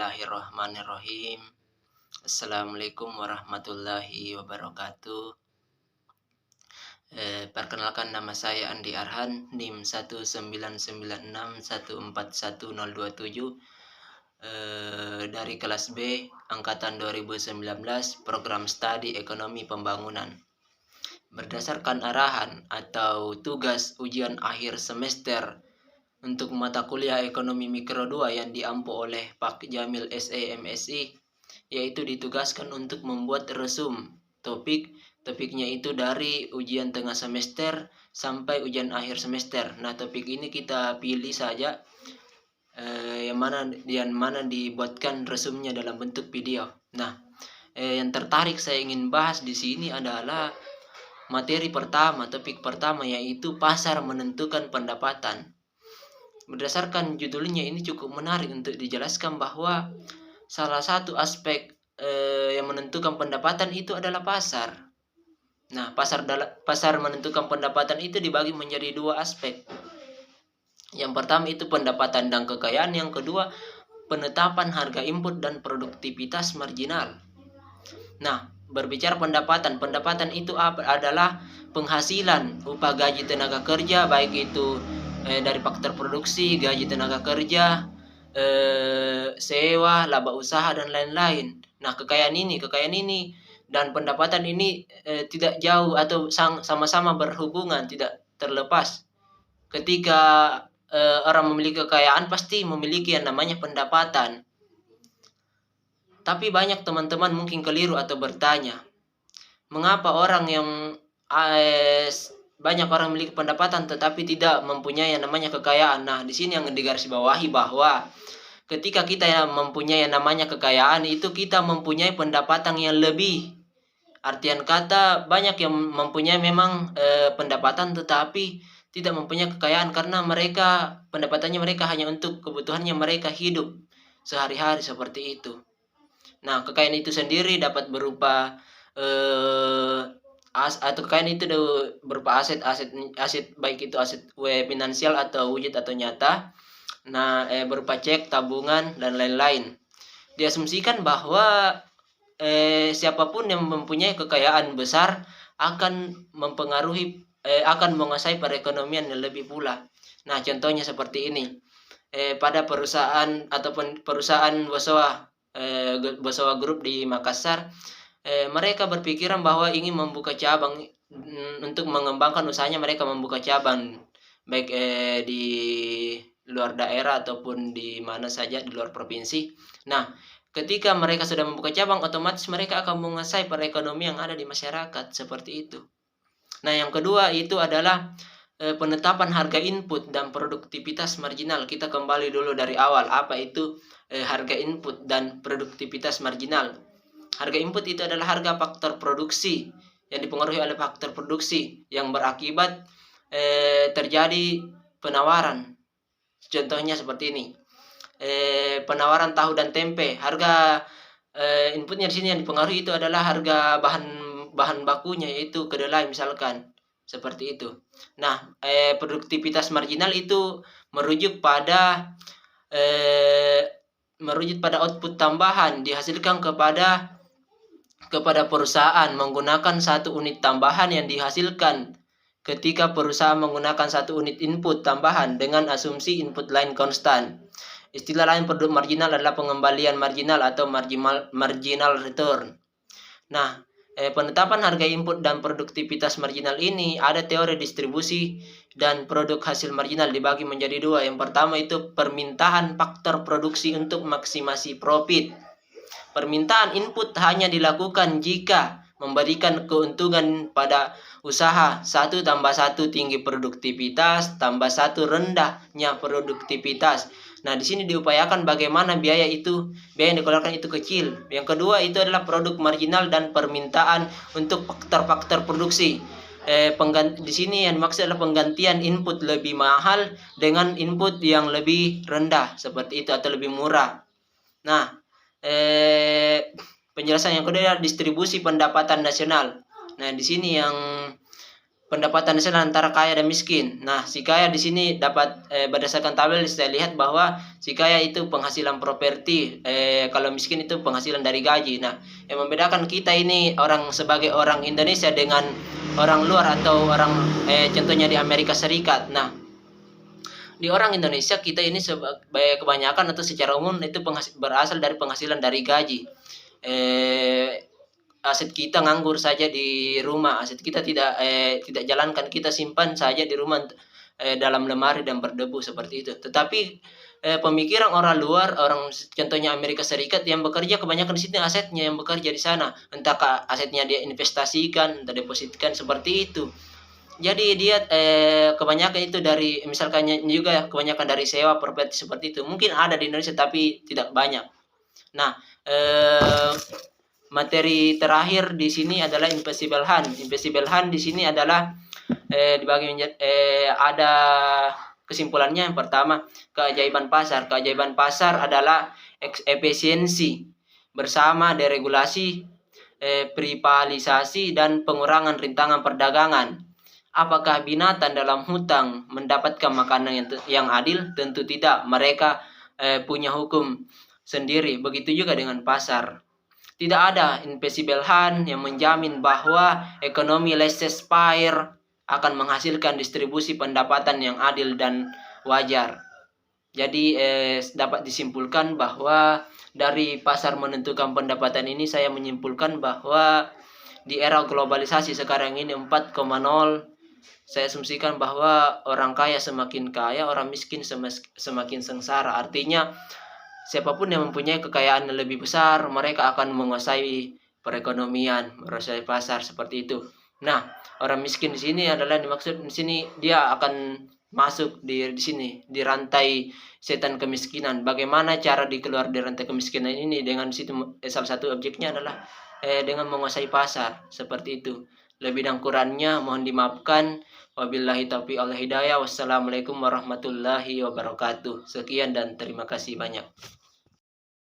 Bismillahirrahmanirrahim. Assalamualaikum warahmatullahi wabarakatuh. Perkenalkan, nama saya Andi Arhan, NIM 19961411027, dari kelas B angkatan 2019, program studi Ekonomi Pembangunan. Berdasarkan arahan atau tugas ujian akhir semester untuk mata kuliah Ekonomi Mikro 2 yang diampu oleh Pak Jamil SE MSI, yaitu ditugaskan untuk membuat resum topiknya itu dari ujian tengah semester sampai ujian akhir semester. Nah, topik ini kita pilih saja yang mana dibuatkan resumnya dalam bentuk video. Nah, yang tertarik saya ingin bahas di sini adalah materi pertama, topik pertama, yaitu pasar menentukan pendapatan. Berdasarkan judulnya ini cukup menarik untuk dijelaskan bahwa salah satu aspek yang menentukan pendapatan itu adalah pasar. Nah, pasar menentukan pendapatan itu dibagi menjadi dua aspek. Yang pertama itu pendapatan dan kekayaan, yang kedua penetapan harga input dan produktivitas marginal. Nah, berbicara pendapatan itu adalah penghasilan upah gaji tenaga kerja, baik itu dari faktor produksi, gaji tenaga kerja, sewa, laba usaha, dan lain-lain. Nah, kekayaan ini dan pendapatan ini tidak jauh atau sama-sama berhubungan, tidak terlepas. Ketika orang memiliki kekayaan, pasti memiliki yang namanya pendapatan. Tapi banyak teman-teman mungkin keliru atau bertanya, mengapa banyak orang memiliki pendapatan tetapi tidak mempunyai yang namanya kekayaan. Nah, di sini yang digarisbawahi bahwa ketika kita yang mempunyai yang namanya kekayaan, itu kita mempunyai pendapatan yang lebih. Artian kata, banyak yang mempunyai memang pendapatan tetapi tidak mempunyai kekayaan karena pendapatannya mereka hanya untuk kebutuhannya mereka hidup sehari-hari, seperti itu. Nah, kekayaan itu sendiri dapat berupa kekayaan itu berupa aset baik itu aset finansial atau wujud atau nyata. Nah, berupa cek, tabungan, dan lain-lain. Diasumsikan bahwa siapapun yang mempunyai kekayaan besar akan akan menguasai perekonomian yang lebih pula. Nah, contohnya seperti ini. Pada perusahaan Bosowa Group di Makassar, mereka berpikiran bahwa ingin membuka cabang untuk mengembangkan usahanya. Mereka membuka cabang baik di luar daerah ataupun di mana saja di luar provinsi. Nah, ketika mereka sudah membuka cabang, otomatis mereka akan menguasai perekonomian yang ada di masyarakat, seperti itu. Nah, yang kedua itu adalah penetapan harga input dan produktivitas marginal. Kita kembali dulu dari awal, apa itu harga input dan produktivitas marginal. Harga input itu adalah harga faktor produksi yang dipengaruhi oleh faktor produksi yang berakibat terjadi penawaran. Contohnya seperti ini. Penawaran tahu dan tempe. Harga inputnya di sini yang dipengaruhi itu adalah harga bahan bakunya, yaitu kedelai misalkan. Seperti itu. Nah, produktivitas marginal itu merujuk pada output tambahan dihasilkan kepada perusahaan menggunakan satu unit tambahan yang dihasilkan ketika perusahaan menggunakan satu unit input tambahan dengan asumsi input lain konstan. Istilah lain produk marginal adalah pengembalian marginal atau marginal return. Nah, penetapan harga input dan produktivitas marginal ini ada teori distribusi dan produk hasil marginal dibagi menjadi dua. Yang pertama itu permintaan faktor produksi untuk maksimasi profit. Permintaan input hanya dilakukan jika memberikan keuntungan pada usaha. 1 tambah 1 tinggi produktivitas, tambah 1 rendahnya produktivitas. Nah, di sini diupayakan bagaimana biaya yang dikeluarkan itu kecil. Yang kedua itu adalah produk marginal dan permintaan untuk faktor-faktor produksi. Di sini yang dimaksud adalah penggantian input lebih mahal dengan input yang lebih rendah, seperti itu, atau lebih murah. Nah, penjelasan yang kedua adalah distribusi pendapatan nasional. Nah, di sini yang pendapatan nasional antara kaya dan miskin. Nah, si kaya di sini dapat berdasarkan tabel saya lihat bahwa si kaya itu penghasilan properti, kalau miskin itu penghasilan dari gaji. Nah, yang membedakan kita ini sebagai orang Indonesia dengan orang luar atau orang contohnya di Amerika Serikat. Nah, di orang Indonesia kita ini kebanyakan atau secara umum itu berasal dari penghasilan dari gaji. Aset kita nganggur saja di rumah, aset kita tidak jalankan, kita simpan saja di rumah dalam lemari dan berdebu seperti itu. Tetapi pemikiran orang luar, orang contohnya Amerika Serikat yang bekerja kebanyakan di sini asetnya yang bekerja di sana, entah asetnya dia investasikan, entah depositkan seperti itu. Jadi dia kebanyakan itu dari misalkan juga kebanyakan dari sewa properti seperti itu. Mungkin ada di Indonesia tapi tidak banyak. Nah, materi terakhir di sini adalah invisible hand. Invisible hand di sini adalah dibagi ada kesimpulannya. Yang pertama, keajaiban pasar. Keajaiban pasar adalah efisiensi bersama deregulasi, privalisasi dan pengurangan rintangan perdagangan. Apakah binatang dalam hutang mendapatkan makanan yang adil? Tentu tidak. Mereka punya hukum sendiri. Begitu juga dengan pasar. Tidak ada invisible hand yang menjamin bahwa ekonomi laissez-faire akan menghasilkan distribusi pendapatan yang adil dan wajar. Jadi dapat disimpulkan bahwa dari pasar menentukan pendapatan ini saya menyimpulkan bahwa di era globalisasi sekarang ini 4.0, saya asumsikan bahwa orang kaya semakin kaya, orang miskin semakin sengsara. Artinya siapapun yang mempunyai kekayaan yang lebih besar, mereka akan menguasai perekonomian, menguasai pasar seperti itu. Nah, orang miskin di sini adalah dimaksud di sini dia akan masuk di sini di rantai setan kemiskinan. Bagaimana cara dikeluar dari rantai kemiskinan ini? Dengan situ salah satu objeknya adalah dengan menguasai pasar seperti itu. Lebih dan kurangnya mohon dimaafkan. Wabillahi taufiq wal hidayah. Wassalamualaikum warahmatullahi wabarakatuh. Sekian dan terima kasih banyak.